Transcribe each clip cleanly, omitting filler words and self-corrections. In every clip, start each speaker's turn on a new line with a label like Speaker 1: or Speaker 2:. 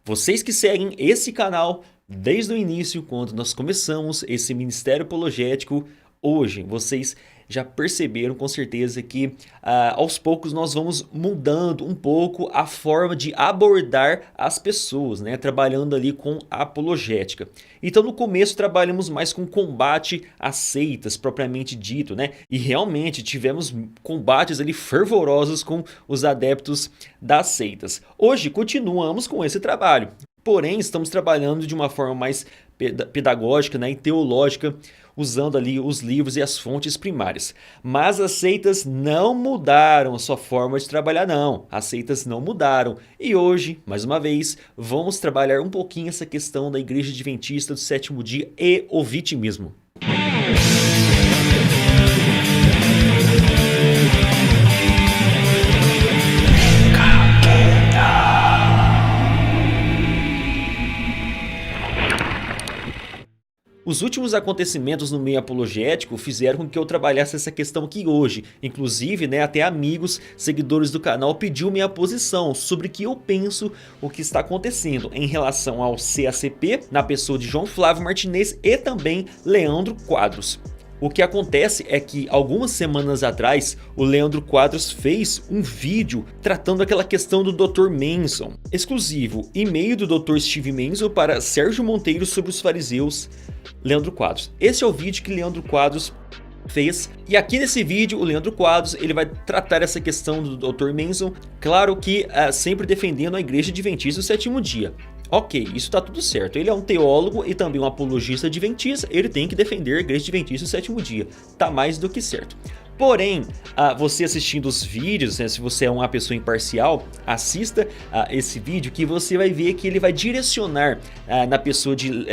Speaker 1: Vocês que seguem esse canal desde o início, quando nós começamos esse ministério apologético, hoje vocês já perceberam com certeza que aos poucos nós vamos mudando um pouco a forma de abordar as pessoas, né? Trabalhando ali com a apologética. Então no começo trabalhamos mais com combate às seitas propriamente dito, né? E realmente tivemos combates ali fervorosos com os adeptos das seitas. Hoje continuamos com esse trabalho. Porém, estamos trabalhando de uma forma mais pedagógica, né, e teológica, usando ali os livros e as fontes primárias. Mas as seitas não mudaram a sua forma de trabalhar, não. As seitas não mudaram. E hoje, mais uma vez, vamos trabalhar um pouquinho essa questão da Igreja Adventista do Sétimo Dia e o vitimismo. Os últimos acontecimentos no meio apologético fizeram com que eu trabalhasse essa questão aqui hoje. Inclusive, né, até amigos, seguidores do canal pediu minha posição sobre o que eu penso o que está acontecendo em relação ao CACP, na pessoa de João Flávio Martinez e também Leandro Quadros. O que acontece é que algumas semanas atrás o Leandro Quadros fez um vídeo tratando aquela questão do Dr. Manson, exclusivo e-mail do Dr. Steve Manson para Sérgio Monteiro sobre os fariseus, Leandro Quadros. Esse é o vídeo que Leandro Quadros fez, e aqui nesse vídeo o Leandro Quadros ele vai tratar essa questão do Dr. Manson, claro que sempre defendendo a Igreja Adventista do Sétimo Dia. Ok, isso tá tudo certo, ele é um teólogo e também um apologista adventista, ele tem que defender a Igreja Adventista do Sétimo Dia, tá mais do que certo. Porém, você assistindo os vídeos, né, se você é uma pessoa imparcial, assista esse vídeo que você vai ver que ele vai direcionar na pessoa de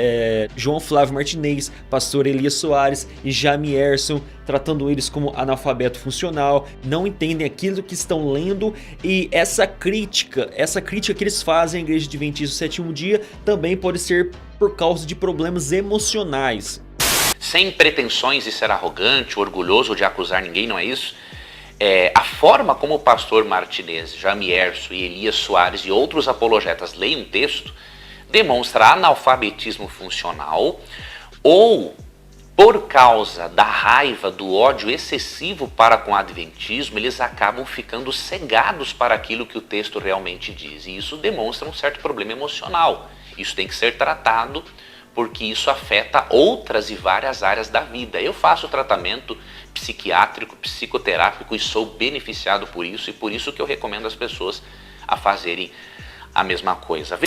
Speaker 1: João Flávio Martinez, pastor Elias Soares e Jamierson, tratando eles como analfabeto funcional, não entendem aquilo que estão lendo, e essa crítica que eles fazem à Igreja Adventista do Sétimo Dia também pode ser por causa de problemas emocionais.
Speaker 2: Sem pretensões de ser arrogante, orgulhoso de acusar ninguém, não é isso? A forma como o pastor Martinez, Jamierson e Elias Soares e outros apologetas leem um texto demonstra analfabetismo funcional, ou por causa da raiva, do ódio excessivo para com o adventismo, eles acabam ficando cegados para aquilo que o texto realmente diz. E isso demonstra um certo problema emocional. Isso tem que ser tratado, porque isso afeta outras e várias áreas da vida. Eu faço tratamento psiquiátrico, psicoterápico e sou beneficiado por isso, e por isso que eu recomendo às pessoas a fazerem a mesma coisa.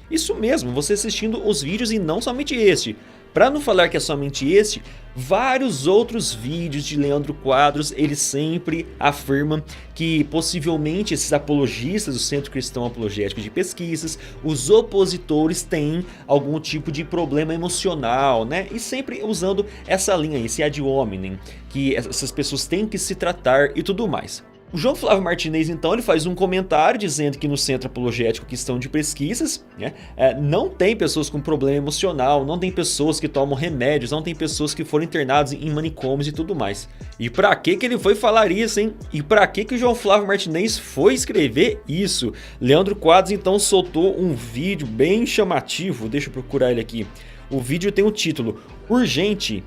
Speaker 1: Isso mesmo, você assistindo os vídeos e não somente este. Para não falar que é somente este, vários outros vídeos de Leandro Quadros, ele sempre afirma que possivelmente esses apologistas do Centro Cristão Apologético de Pesquisas, os opositores têm algum tipo de problema emocional, né? E sempre usando essa linha, esse ad hominem, que essas pessoas têm que se tratar e tudo mais. O João Flávio Martinez, então, ele faz um comentário dizendo que no Centro Apologético Cristão de Pesquisas, né, não tem pessoas com problema emocional, não tem pessoas que tomam remédios, não tem pessoas que foram internadas em manicômios e tudo mais. E pra que ele foi falar isso, hein? E pra que o João Flávio Martinez foi escrever isso? Leandro Quadros, então, soltou um vídeo bem chamativo, deixa eu procurar ele aqui. O vídeo tem o título Urgente,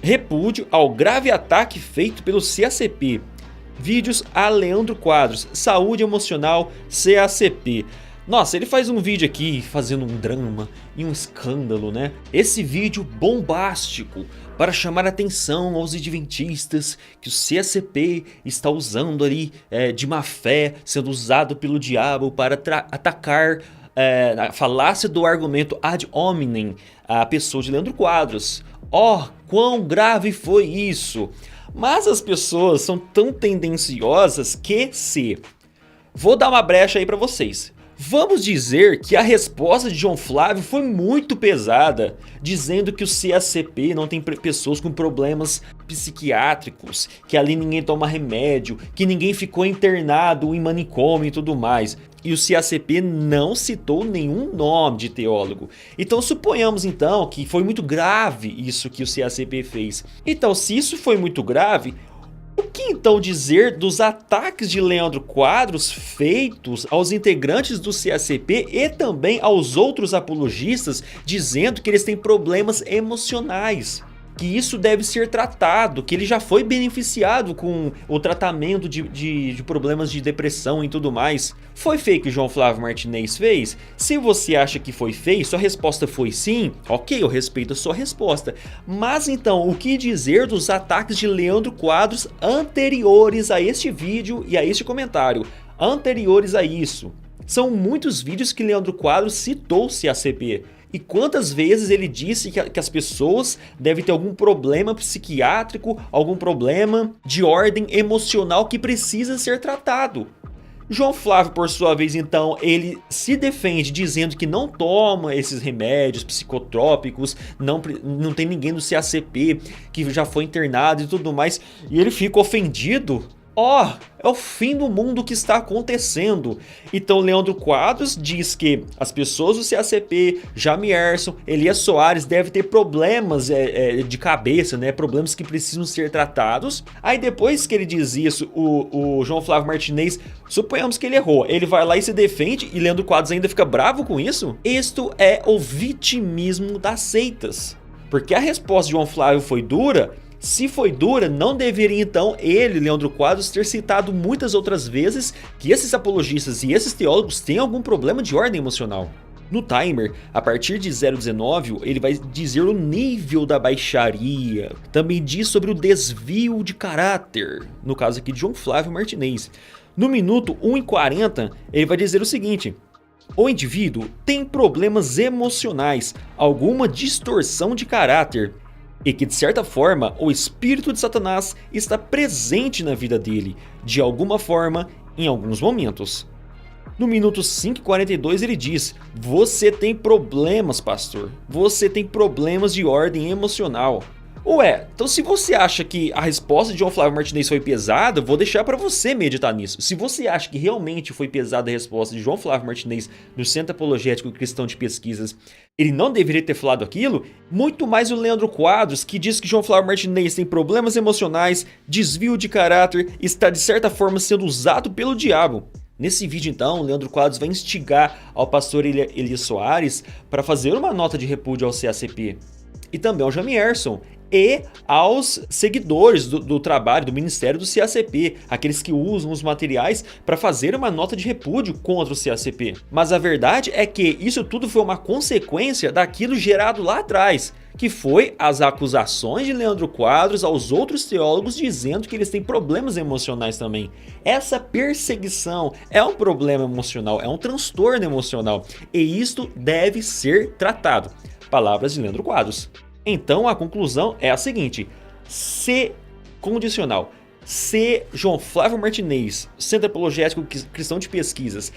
Speaker 1: repúdio ao grave ataque feito pelo CACP. Vídeos a Leandro Quadros, saúde emocional, CACP. Nossa, ele faz um vídeo aqui fazendo um drama e um escândalo, né? Esse vídeo bombástico para chamar a atenção aos adventistas que o CACP está usando ali de má fé, sendo usado pelo diabo para atacar a falácia do argumento ad hominem, a pessoa de Leandro Quadros. Oh, quão grave foi isso! Mas as pessoas são tão tendenciosas que vou dar uma brecha aí para vocês. Vamos dizer que a resposta de João Flávio foi muito pesada, dizendo que o CACP não tem pessoas com problemas psiquiátricos, que ali ninguém toma remédio, que ninguém ficou internado em manicômio e tudo mais. E o CACP não citou nenhum nome de teólogo. Então suponhamos então que foi muito grave isso que o CACP fez. Então, se isso foi muito grave, O que então dizer dos ataques de Leandro Quadros feitos aos integrantes do CACP e também aos outros apologistas, dizendo que eles têm problemas emocionais? Que isso deve ser tratado, que ele já foi beneficiado com o tratamento de problemas de depressão e tudo mais. Foi feio que o João Flávio Martinez fez? Se você acha que foi feio, sua resposta foi sim, ok, eu respeito a sua resposta. Mas então, o que dizer dos ataques de Leandro Quadros anteriores a este vídeo e a este comentário? Anteriores a isso. São muitos vídeos que Leandro Quadros citou o CACP. E quantas vezes ele disse que as pessoas devem ter algum problema psiquiátrico, algum problema de ordem emocional que precisa ser tratado. João Flávio, por sua vez, então, ele se defende dizendo que não toma esses remédios psicotrópicos, não tem ninguém do CACP que já foi internado e tudo mais, e ele fica ofendido. É o fim do mundo que está acontecendo. Então Leandro Quadros diz que as pessoas do CACP, Jamierson, Elias Soares devem ter problemas de cabeça, né? Problemas que precisam ser tratados. Aí depois que ele diz isso, o João Flávio Martinez, suponhamos que ele errou, ele vai lá e se defende e Leandro Quadros ainda fica bravo com isso? Isto é o vitimismo das seitas. Porque a resposta de João Flávio foi dura. Se foi dura, não deveria então ele, Leandro Quadros, ter citado muitas outras vezes que esses apologistas e esses teólogos têm algum problema de ordem emocional. No timer, a partir de 0,19, ele vai dizer o nível da baixaria, também diz sobre o desvio de caráter, no caso aqui de João Flávio Martinez. No minuto 1:40, ele vai dizer o seguinte: o indivíduo tem problemas emocionais, alguma distorção de caráter, e que de certa forma o espírito de Satanás está presente na vida dele, de alguma forma, em alguns momentos. No minuto 5:42 ele diz: você tem problemas, pastor, você tem problemas de ordem emocional. Então se você acha que a resposta de João Flávio Martinez foi pesada, vou deixar para você meditar nisso. Se você acha que realmente foi pesada a resposta de João Flávio Martinez no Centro Apologético Cristão de Pesquisas, ele não deveria ter falado aquilo, muito mais o Leandro Quadros, que diz que João Flávio Martinez tem problemas emocionais, desvio de caráter, está de certa forma sendo usado pelo diabo. Nesse vídeo então, Leandro Quadros vai instigar ao pastor Elias Soares para fazer uma nota de repúdio ao CACP. E também ao Jamierson e aos seguidores do trabalho, do ministério do CACP, aqueles que usam os materiais para fazer uma nota de repúdio contra o CACP. Mas a verdade é que isso tudo foi uma consequência daquilo gerado lá atrás, que foi as acusações de Leandro Quadros aos outros teólogos dizendo que eles têm problemas emocionais também. Essa perseguição é um problema emocional, é um transtorno emocional, e isto deve ser tratado. Palavras de Leandro Quadros. Então a conclusão é a seguinte: se João Flávio Martinez, Centro Apologético Cristão de Pesquisas,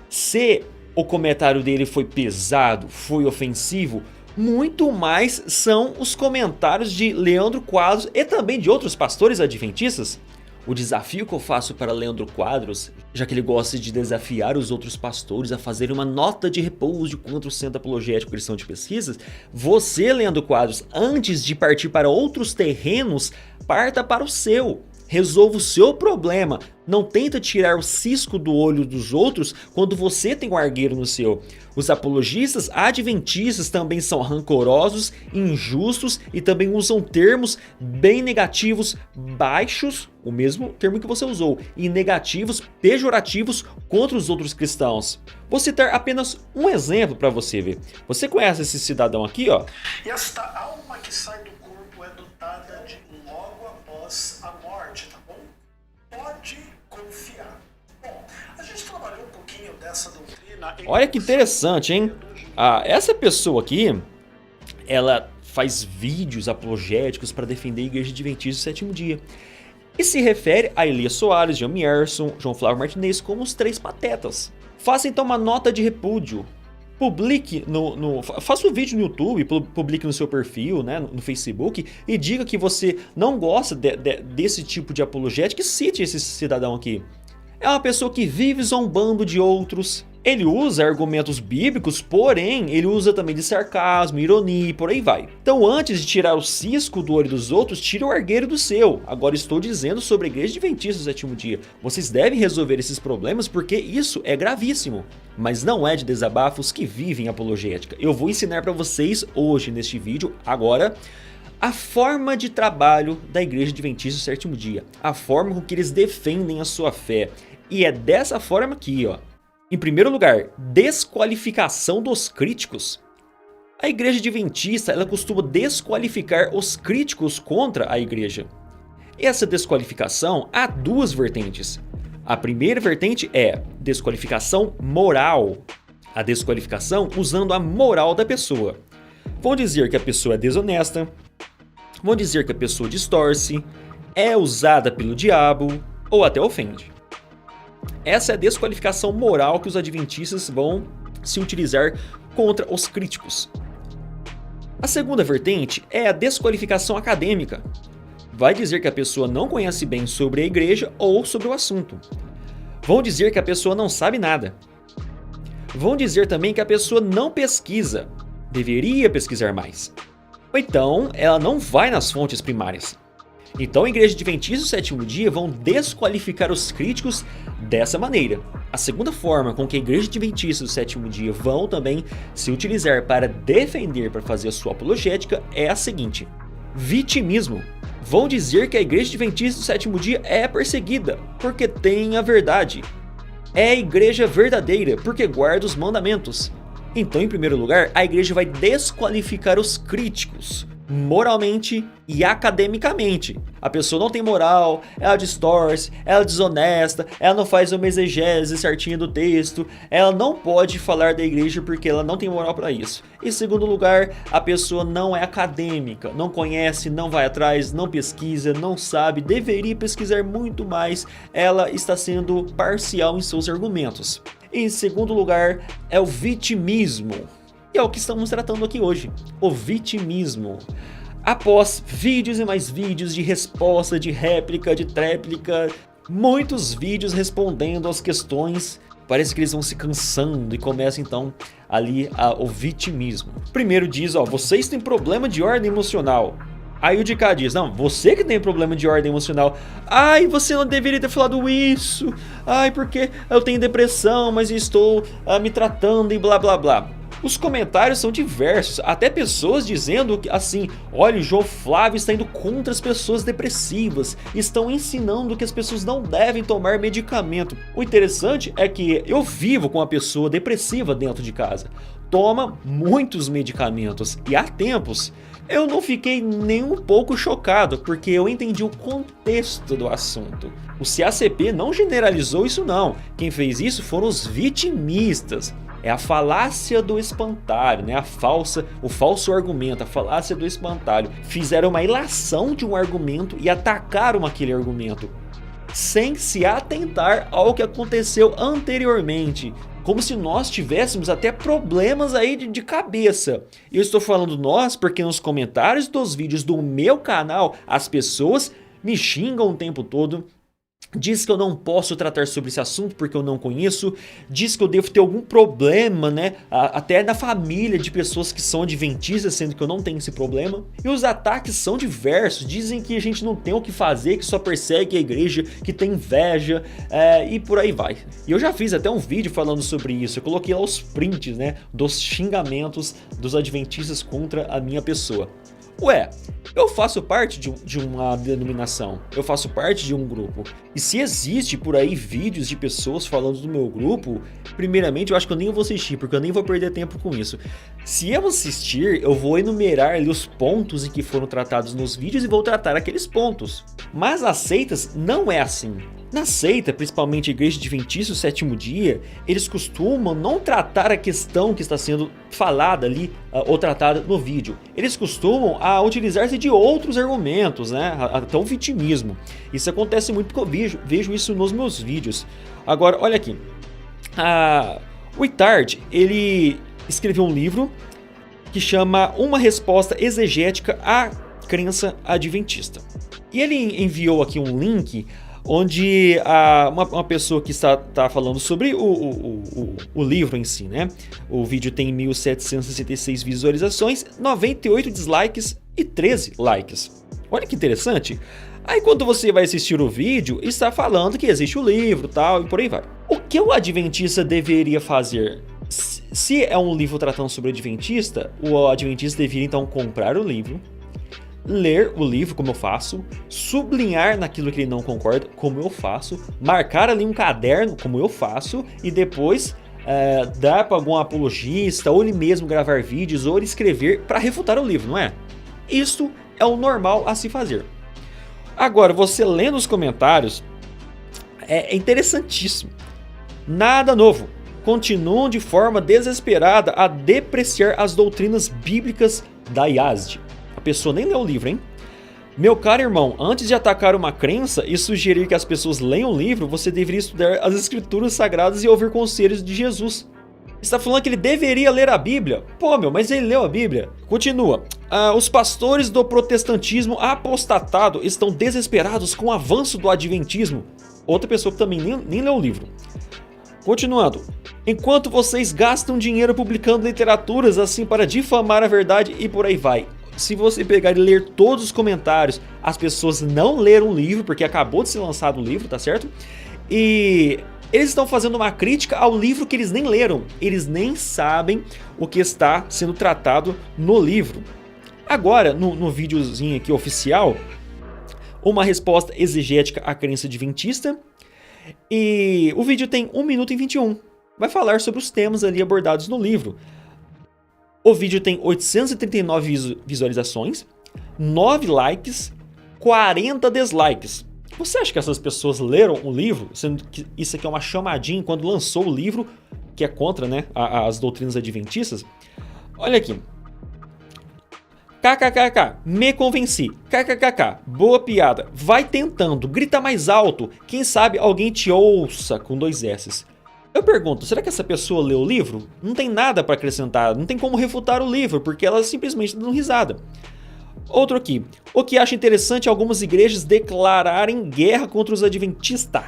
Speaker 1: se o comentário dele foi pesado, foi ofensivo, muito mais são os comentários de Leandro Quadros e também de outros pastores adventistas. O desafio que eu faço para Leandro Quadros, já que ele gosta de desafiar os outros pastores a fazerem uma nota de repúdio contra o Centro Apologético Cristão de Pesquisas, você, Leandro Quadros, antes de partir para outros terrenos, parta para o seu. Resolva o seu problema. Não tenta tirar o cisco do olho dos outros quando você tem um argueiro no seu. Os apologistas adventistas também são rancorosos, injustos e também usam termos bem negativos, baixos, o mesmo termo que você usou, e negativos, pejorativos contra os outros cristãos. Vou citar apenas um exemplo para você ver. Você conhece esse cidadão aqui, ó?
Speaker 3: E esta alma que sai do corpo é dotada de logo após a morte, tá bom? Pode confiar. Bom, a gente trabalhou um pouquinho dessa doutrina.
Speaker 1: Olha que interessante, hein? Essa pessoa aqui, ela faz vídeos apologéticos para defender a Igreja Adventista do Sétimo Dia. E se refere a Elias Soares, Jamierson, João Flávio Martinez como os três patetas. Faça então uma nota de repúdio. Publique faça um vídeo no YouTube, publique no seu perfil, né, no Facebook, e diga que você não gosta desse tipo de apologética e cite esse cidadão aqui. É uma pessoa que vive zombando de outros, Ele usa argumentos bíblicos, porém ele usa também de sarcasmo, ironia e por aí vai. Então antes de tirar o cisco do olho dos outros, tira o argueiro do seu. Agora estou dizendo sobre a Igreja Adventista do Sétimo Dia. Vocês devem resolver esses problemas porque isso é gravíssimo. Mas não é de desabafos que vivem apologética. Eu vou ensinar para vocês hoje neste vídeo, agora, a forma de trabalho da Igreja Adventista do Sétimo Dia. A forma com que eles defendem a sua fé. E é dessa forma aqui, ó. Em primeiro lugar, desqualificação dos críticos. A Igreja Adventista ela costuma desqualificar os críticos contra a igreja. Essa desqualificação há duas vertentes. A primeira vertente é desqualificação moral. A desqualificação usando a moral da pessoa. Vão dizer que a pessoa é desonesta, vão dizer que a pessoa distorce, é usada pelo diabo ou até ofende. Essa é a desqualificação moral que os adventistas vão se utilizar contra os críticos. A segunda vertente é a desqualificação acadêmica. Vai dizer que a pessoa não conhece bem sobre a igreja ou sobre o assunto. Vão dizer que a pessoa não sabe nada. Vão dizer também que a pessoa não pesquisa, deveria pesquisar mais. Ou então, ela não vai nas fontes primárias. Então a Igreja Adventista do Sétimo Dia vão desqualificar os críticos dessa maneira. A segunda forma com que a Igreja Adventista do Sétimo Dia vão também se utilizar para defender, para fazer a sua apologética, é a seguinte: vitimismo. Vão dizer que a Igreja Adventista do Sétimo Dia é perseguida porque tem a verdade. É a igreja verdadeira porque guarda os mandamentos. Então, em primeiro lugar, a igreja vai desqualificar os críticos, moralmente e academicamente. A pessoa não tem moral, ela distorce, ela é desonesta, ela não faz uma exegese certinha do texto, ela não pode falar da igreja porque ela não tem moral para isso. Em segundo lugar, a pessoa não é acadêmica, não conhece, não vai atrás, não pesquisa, não sabe, deveria pesquisar muito mais, ela está sendo parcial em seus argumentos. Em segundo lugar, é o vitimismo. E é o que estamos tratando aqui hoje, o vitimismo. Após vídeos e mais vídeos de resposta, de réplica, de tréplica, muitos vídeos respondendo às questões, parece que eles vão se cansando e começa então ali o vitimismo. Primeiro diz, ó, vocês têm problema de ordem emocional. Aí o de cá diz, não, você que tem problema de ordem emocional. Ai, você não deveria ter falado isso. Ai, porque eu tenho depressão, mas estou me tratando e blá blá blá. Os comentários são diversos, até pessoas dizendo assim, olha, o João Flávio está indo contra as pessoas depressivas, estão ensinando que as pessoas não devem tomar medicamento. O interessante é que eu vivo com uma pessoa depressiva dentro de casa, toma muitos medicamentos e há tempos eu não fiquei nem um pouco chocado, porque eu entendi o contexto do assunto. O CACP não generalizou isso não, quem fez isso foram os vitimistas. É a falácia do espantalho, né? O falso argumento, a falácia do espantalho. Fizeram uma ilação de um argumento e atacaram aquele argumento, sem se atentar ao que aconteceu anteriormente. Como se nós tivéssemos até problemas aí de cabeça. E eu estou falando nós porque nos comentários dos vídeos do meu canal, as pessoas me xingam o tempo todo. Diz que eu não posso tratar sobre esse assunto porque eu não conheço. Diz que eu devo ter algum problema, né? Até na família de pessoas que são adventistas, sendo que eu não tenho esse problema. E os ataques são diversos. Dizem que a gente não tem o que fazer, que só persegue a igreja, que tem inveja e por aí vai. E eu já fiz até um vídeo falando sobre isso. Eu coloquei lá os prints, né? Dos xingamentos dos adventistas contra a minha pessoa. Ué, eu faço parte de uma denominação, eu faço parte de um grupo. E se existe por aí vídeos de pessoas falando do meu grupo, primeiramente eu acho que eu nem vou assistir, porque eu nem vou perder tempo com isso. Se eu assistir, eu vou enumerar ali os pontos em que foram tratados nos vídeos e vou tratar aqueles pontos. Mas as seitas não é assim. Na seita, principalmente a Igreja Adventista do Sétimo Dia, eles costumam não tratar a questão que está sendo falada ali ou tratada no vídeo. Eles costumam utilizar-se de outros argumentos, né? Até o vitimismo. Isso acontece muito porque eu vejo isso nos meus vídeos. Agora, olha aqui. O Itard, ele escreveu um livro que chama Uma Resposta Exegética à Crença Adventista. E ele enviou aqui um link onde uma pessoa que está falando sobre o livro em si, né? O vídeo tem 1.766 visualizações, 98 dislikes e 13 likes. Olha que interessante. Aí quando você vai assistir o vídeo, está falando que existe o livro tal, e por aí vai. O que o adventista deveria fazer? Se é um livro tratando sobre o adventista deveria então comprar o livro, ler o livro, como eu faço, sublinhar naquilo que ele não concorda, como eu faço, marcar ali um caderno, como eu faço, e depois dar para algum apologista, ou ele mesmo gravar vídeos, ou ele escrever para refutar o livro, não é? Isso é o normal a se fazer. Agora, você lendo os comentários, é interessantíssimo. Nada novo. Continuam de forma desesperada a depreciar as doutrinas bíblicas da Yazd. A pessoa nem leu o livro, hein? Meu caro irmão, antes de atacar uma crença e sugerir que as pessoas leiam o livro, você deveria estudar as escrituras sagradas e ouvir conselhos de Jesus. Está falando que ele deveria ler a Bíblia? Pô, mas ele leu a Bíblia. Continua. Os pastores do protestantismo apostatado estão desesperados com o avanço do adventismo. Outra pessoa que também nem leu o livro. Continuando. Enquanto vocês gastam dinheiro publicando literaturas assim para difamar a verdade e por aí vai. Se você pegar e ler todos os comentários, as pessoas não leram o livro, porque acabou de ser lançado o livro, tá certo? E eles estão fazendo uma crítica ao livro que eles nem leram. Eles nem sabem o que está sendo tratado no livro. Agora, no videozinho aqui oficial, uma resposta exegética à crença adventista. E o vídeo tem 1 minuto e 21. Vai falar sobre os temas ali abordados no livro. O vídeo tem 839 visualizações, 9 likes, 40 dislikes. Você acha que essas pessoas leram o livro, sendo que isso aqui é uma chamadinha quando lançou o livro, que é contra, né, as doutrinas adventistas? Olha aqui. KKKK, me convenci. KKKK, boa piada. Vai tentando, grita mais alto. Quem sabe alguém te ouça, com 2 S's. Eu pergunto, será que essa pessoa leu o livro? Não tem nada para acrescentar, não tem como refutar o livro, porque ela simplesmente está dando risada. Outro aqui. O que acho interessante é algumas igrejas declararem guerra contra os adventistas.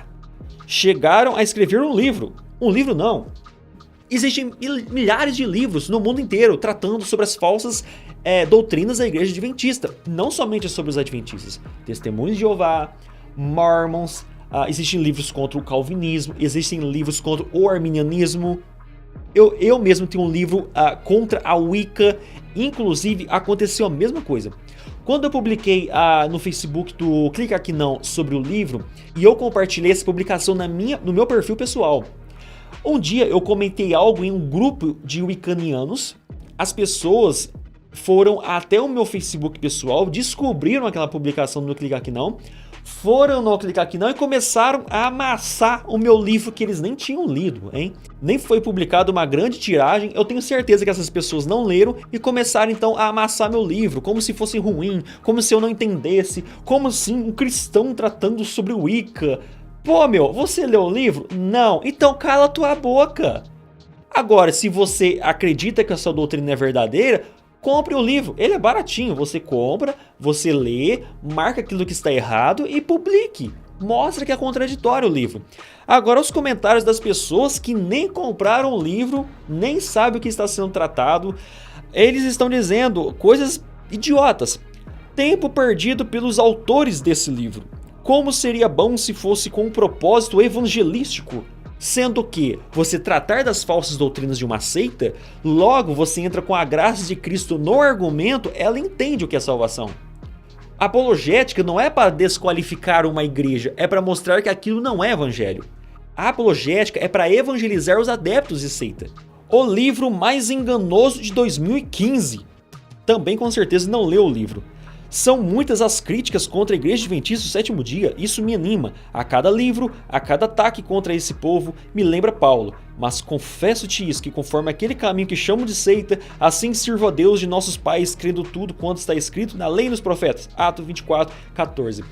Speaker 1: Chegaram a escrever um livro. Um livro não. Existem milhares de livros no mundo inteiro tratando sobre as falsas doutrinas da igreja adventista. Não somente sobre os adventistas. Testemunhos de Jeová, Mormons, existem livros contra o calvinismo, existem livros contra o arminianismo. Eu mesmo tenho um livro contra a Wicca. Inclusive, aconteceu a mesma coisa. Quando eu publiquei no Facebook do Clica Aqui Não sobre o livro, e eu compartilhei essa publicação no meu perfil pessoal. Um dia eu comentei algo em um grupo de wiccanianos, as pessoas foram até o meu Facebook pessoal, descobriram aquela publicação no Clica Aqui Não, foram no Clica Aqui Não e começaram a amassar o meu livro que eles nem tinham lido, hein? Nem foi publicado uma grande tiragem, eu tenho certeza que essas pessoas não leram e começaram então a amassar meu livro, como se fosse ruim, como se eu não entendesse, como assim um cristão tratando sobre o Wicca. Pô, você leu o livro? Não, então cala a tua boca. Agora, se você acredita que essa doutrina é verdadeira, compre o livro, ele é baratinho, você compra, você lê, marca aquilo que está errado e publique. Mostra que é contraditório o livro. Agora, os comentários das pessoas que nem compraram o livro, nem sabem o que está sendo tratado, eles estão dizendo coisas idiotas. Tempo perdido pelos autores desse livro. Como seria bom se fosse com um propósito evangelístico? Sendo que você tratar das falsas doutrinas de uma seita, logo você entra com a graça de Cristo no argumento, ela entende o que é salvação. A apologética não é para desqualificar uma igreja, é para mostrar que aquilo não é evangelho. A apologética é para evangelizar os adeptos de seita. O livro mais enganoso de 2015. Também com certeza não leu o livro. São muitas as críticas contra a Igreja Adventista do Sétimo Dia, isso me anima. A cada livro, a cada ataque contra esse povo, me lembra Paulo. Mas confesso-te isso, que conforme aquele caminho que chamo de seita, assim sirvo a Deus de nossos pais, crendo tudo quanto está escrito na lei e nos profetas. Atos 24, 14.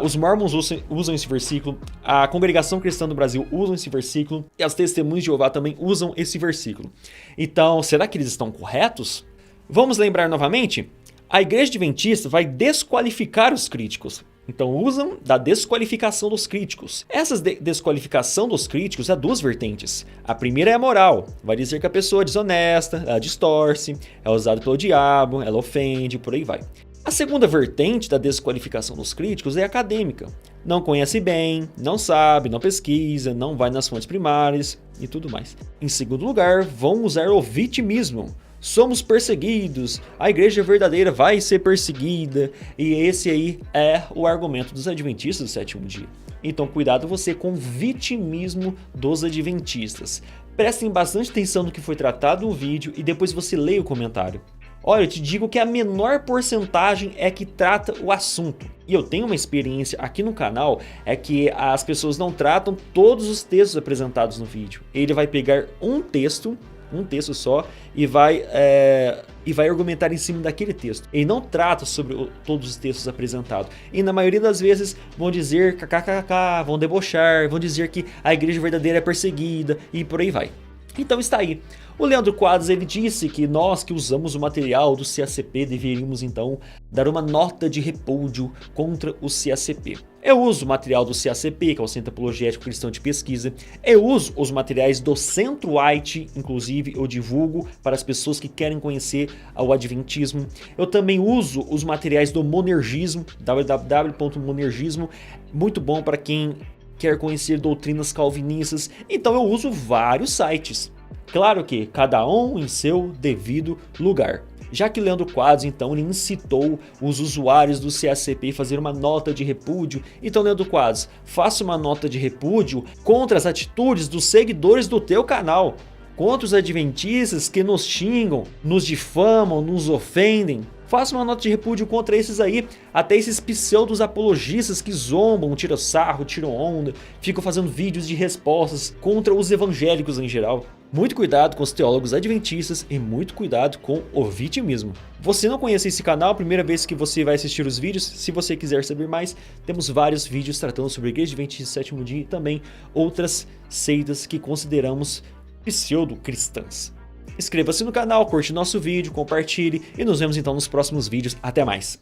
Speaker 1: Os Mormons usam esse versículo, a Congregação Cristã do Brasil usa esse versículo, e as Testemunhas de Jeová também usam esse versículo. Então, será que eles estão corretos? Vamos lembrar novamente? A Igreja Adventista vai desqualificar os críticos. Então usam da desqualificação dos críticos. Essa desqualificação dos críticos há duas vertentes. A primeira é a moral, vai dizer que a pessoa é desonesta, ela distorce, é usada pelo diabo, ela ofende, por aí vai. A segunda vertente da desqualificação dos críticos é acadêmica. Não conhece bem, não sabe, não pesquisa, não vai nas fontes primárias e tudo mais. Em segundo lugar, vão usar o vitimismo. Somos perseguidos, a igreja verdadeira vai ser perseguida, e esse aí é o argumento dos adventistas do sétimo dia. Então cuidado você com o vitimismo dos adventistas. Prestem bastante atenção no que foi tratado no vídeo e depois você leia o comentário. Olha, eu te digo que a menor porcentagem é que trata o assunto. E eu tenho uma experiência aqui no canal, é que as pessoas não tratam todos os textos apresentados no vídeo. Ele vai pegar um texto só, e vai argumentar em cima daquele texto. Ele não trata sobre todos os textos apresentados. E na maioria das vezes vão dizer kkkk, vão debochar, vão dizer que a igreja verdadeira é perseguida e por aí vai. Então está aí. O Leandro Quadros ele disse que nós que usamos o material do CACP deveríamos então dar uma nota de repúdio contra o CACP. Eu uso o material do CACP, que é o Centro Apologético Cristão de Pesquisa. Eu uso os materiais do Centro White, inclusive eu divulgo para as pessoas que querem conhecer o Adventismo. Eu também uso os materiais do Monergismo, www.monergismo, muito bom para quem quer conhecer doutrinas calvinistas. Então eu uso vários sites. Claro que cada um em seu devido lugar. Já que Leandro Quadros, então, ele incitou os usuários do CACP a fazer uma nota de repúdio, então, Leandro Quadros, faça uma nota de repúdio contra as atitudes dos seguidores do teu canal, contra os adventistas que nos xingam, nos difamam, nos ofendem. Faça uma nota de repúdio contra esses aí, até esses pseudos apologistas que zombam, tiram sarro, tiram onda, ficam fazendo vídeos de respostas contra os evangélicos em geral. Muito cuidado com os teólogos adventistas e muito cuidado com o vitimismo. Você não conhece esse canal, primeira vez que você vai assistir os vídeos, se você quiser saber mais, temos vários vídeos tratando sobre a Igreja Adventista do Sétimo Dia e também outras seitas que consideramos pseudo-cristãs. Inscreva-se no canal, curte nosso vídeo, compartilhe e nos vemos então nos próximos vídeos. Até mais!